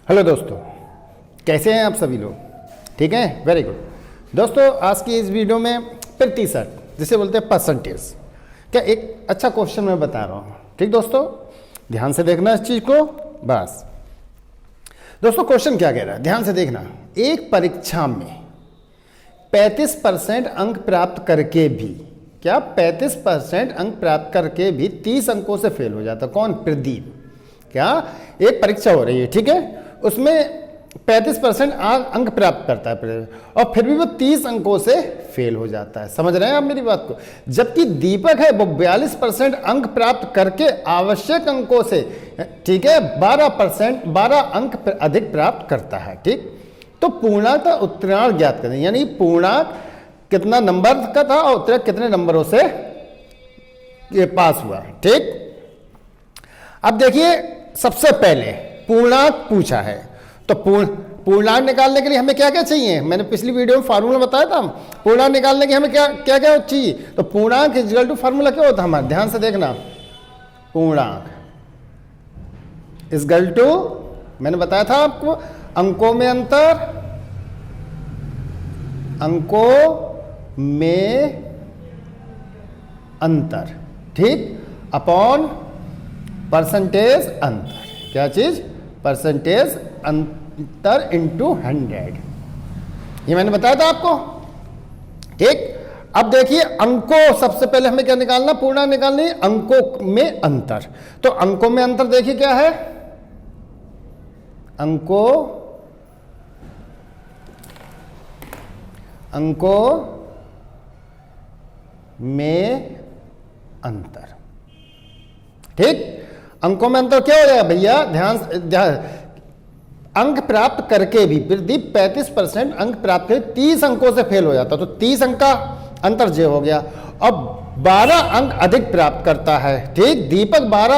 Hello दोस्तों, कैसे हैं आप सभी लोग? ठीक हैं, वेरी गुड। दोस्तों, आज की इस वीडियो में प्रतिशत जिसे बोलते हैं परसेंटेज, क्या एक अच्छा क्वेश्चन मैं बता रहा हूँ। ठीक दोस्तों, ध्यान से देखना इस चीज को। बस दोस्तों, क्वेश्चन क्या कह रहा है, ध्यान से देखना। एक परीक्षा में 35% अंक प्राप्त करके भी, क्या 35% अंक प्राप्त करके भी 30 अंकों से फेल हो जाता। कौन? प्रदीप। क्या एक परीक्षा हो रही है, ठीक है, उसमें 35% अंक प्राप्त करता है और फिर भी वो 30 अंकों से फेल हो जाता है। समझ रहे हैं आप मेरी बात को? जबकि दीपक है वो 42% अंक प्राप्त करके आवश्यक अंकों से, ठीक है, 12 अंक अधिक प्राप्त करता है। ठीक, तो पूर्णांक का उत्तीर्णांक ज्ञात करें, यानी पूर्णांक कितना नंबर का था और उत्तीर्णांक कितने नंबरों से ये पास हुआ। ठीक, अब देखिए, सबसे पहले पूर्णांक पूछा है, तो पूर्णांक निकालने के लिए हमें क्या क्या चाहिए? मैंने पिछली वीडियो में फार्मूला बताया था। पूर्णांक निकालने के हमें क्या क्या क्या चाहिए? तो पूर्णांक इक्वल टू फार्मूला क्या होता है हमारा? ध्यान से देखना। पूर्णांक इक्वल टू, मैंने बताया था आपको, अंकों में अंतर, अंकों में अंतर, ठीक, अपॉन परसेंटेज अंतर। क्या चीज? परसेंटेज अंतर इंटू 100। ये मैंने बताया था आपको। ठीक, अब देखिए, अंकों, सबसे पहले हमें क्या निकालना? पूर्णांक निकालनी है, अंकों में अंतर। तो अंकों में अंतर देखिए क्या है? अंकों में अंतर। ठीक, अंकों में अंतर क्या हो जाएगा भैया? ध्यान, अंक प्राप्त करके भी प्रदीप 35% अंक प्राप्त करके 30 अंकों से फेल हो जाता, तो 30 अंक का अंतर जे हो गया। अब 12 अंक अधिक प्राप्त करता है। ठीक, दीपक 12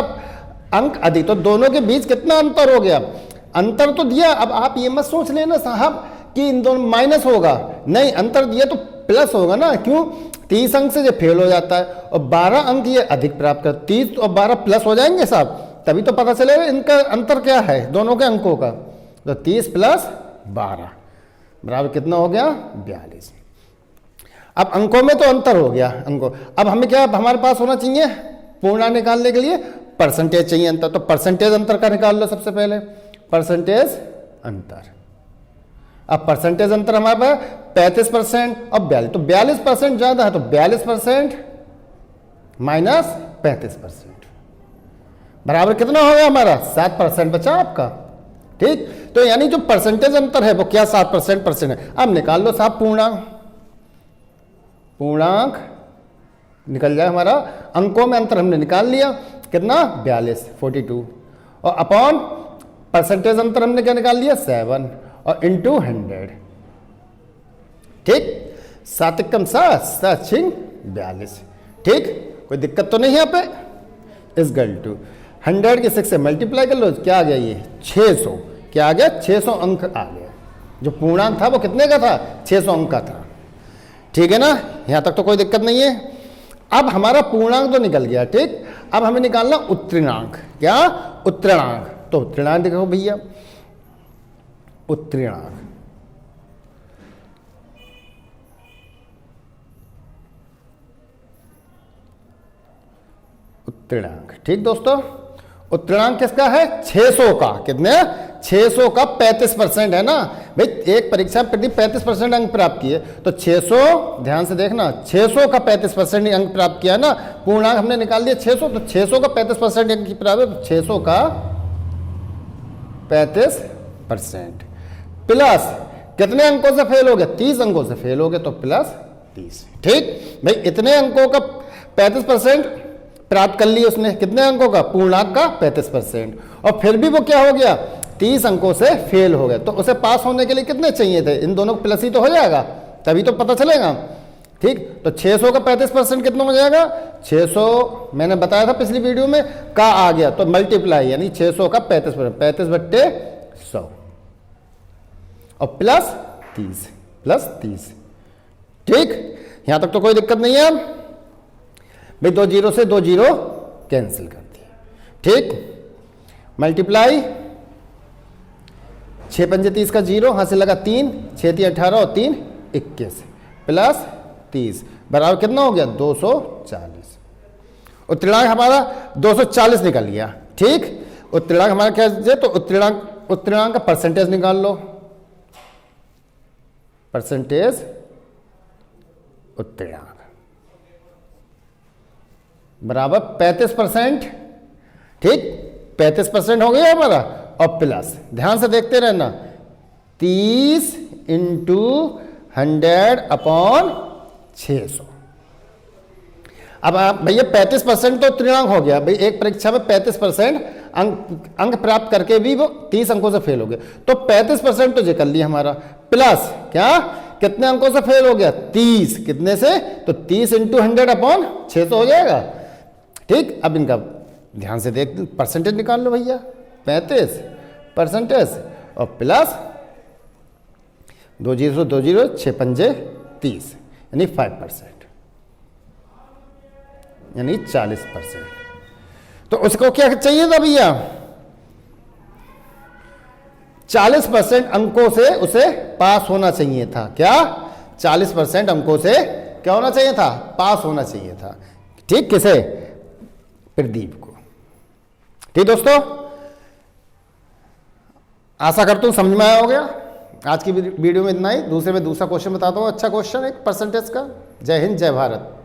अंक अधिक, तो दोनों के बीच कितना अंतर हो गया? अंतर तो दिया। अब आप ये मत सोच लेना साहब कि इन दोनों माइनस होगा, नहीं, अंतर दिया तो प्लस होगा ना। क्यों? 30 अंक से जो फेल हो जाता है और 12 अंक ये अधिक प्राप्त कर, 30 और 12 प्लस हो जाएंगे साहब, तभी तो पता चलेगा इनका अंतर क्या है दोनों के अंकों का। तो 30 प्लस 12 बराबर कितना हो गया? 42। अब अंकों में तो अंतर हो गया, अंकों। अब हमें क्या, अब हमारे पास होना चाहिए पूर्णांक निकालने के लिए परसेंटेज चाहिए अंतर। तो परसेंटेज अंतर का निकाल लो सबसे पहले, परसेंटेज अंतर। अब परसेंटेज अंतर हमारे पास 35% और 42, तो 42% ज्यादा है, तो 42% माइनस 35% बराबर कितना हो गया हमारा? 7% बचा आपका। ठीक, तो यानी जो परसेंटेज अंतर है वो क्या? 7% है। अब निकाल लो साहब पूर्णांक। पूर्णांक निकल जाए हमारा, अंकों में अंतर हमने निकाल लिया, कितना? 42 और अपॉन परसेंटेज अंतर हमने क्या निकाल लिया? 7 और इंटू 100। ठीक, 7 एकम 7, 7 छिंग 42। ठीक, कोई दिक्कत तो नहीं है यहाँ पे? इस गल टू 100 के 6 से मल्टीप्लाई कर लो, क्या आ गया? ये 600। क्या आ गया? 600 अंक आ गया। जो पूर्णांक था वो कितने का था? 600 अंक का था। ठीक है ना, यहां तक तो कोई दिक्कत नहीं है। अब हमारा पूर्णांक तो निकल गया। ठीक, अब हमें निकालना उत्तीर्णांक। क्या? उत्तीर्णांक। तो उत्तीर्णांक देखो भैया, उत्तीर्णांक, उत्तीर्णांक। ठीक दोस्तों, उत्तीर्णांक किसका है? 600 का। कितने? 600 का 35% है ना भाई। एक परीक्षा में प्रदीप 35% अंक प्राप्त किए, तो 600, ध्यान से देखना, 600 का 35% अंक प्राप्त किया ना। पूर्णांक हमने निकाल दिया 600, तो 600 का 35% अंक की प्राप्त, तो 600 का 35% प्लस कितने अंकों से फेल हो गया? 30 अंकों से फेल हो गया, तो प्लस 30। ठीक भाई, इतने अंकों का 35% प्राप्त कर लिया उसने। कितने अंकों का? पूर्णांक का 35%। और फिर भी वो क्या हो गया? 30 अंकों से फेल हो गया। तो उसे पास होने के लिए कितने चाहिए थे? इन दोनों को प्लस ही तो हो जाएगा, तभी तो पता चलेगा। ठीक, तो 600 का 35% कितना हो जाएगा? 600 मैंने बताया था पिछली वीडियो में, का आ गया तो मल्टीप्लाई, यानी 600 का 35%, 35/100 और प्लस 30। ठीक, यहां तक तो कोई दिक्कत नहीं है। भाई 2 जीरो से 2 जीरो कैंसिल कर दिए। ठीक, मल्टीप्लाई 6 पंजे 30 का 0, हाथ से लगा 3, 6 3 18 और 3 21 प्लस 30 बराबर कितना हो गया 240। उत्तरांक हमारा 240 निकल गया। ठीक, उत्तरांक हमारा क्या है, तो उत्तरांक का परसेंटेज निकाल लो, परसेंटेज उत्तरांक बराबर 35%। ठीक, 35% हो गया हमारा, और प्लस ध्यान से देखते रहना 30 इंटू 100/600। अब आप भैया 35% तो त्रिणांक हो गया भाई, एक परीक्षा में 35% अंक प्राप्त करके भी वो 30 अंकों से फेल हो गए, तो 35% तो ये कर लिया हमारा, प्लस क्या कितने अंकों से फेल हो गया 30, कितने से, तो 30 इंटू 100/600 हो जाएगा। ठीक, अब इनका ध्यान से देख परसेंटेज निकाल लो भैया, 35% और प्लस 2 0 2 0 6 पंजे 30 यानी 5%, यानी 40%। तो उसको क्या चाहिए था भैया, 40% अंकों से उसे पास होना चाहिए था। क्या 40% अंकों से क्या होना चाहिए था, पास होना चाहिए था। ठीक, किसे, प्रदीप को। ठीक दोस्तों, आशा करता हूं समझ में आया हो गया। आज की वीडियो में इतना ही। दूसरा क्वेश्चन बताता हूं, अच्छा क्वेश्चन एक परसेंटेज का। जय हिंद, जय भारत।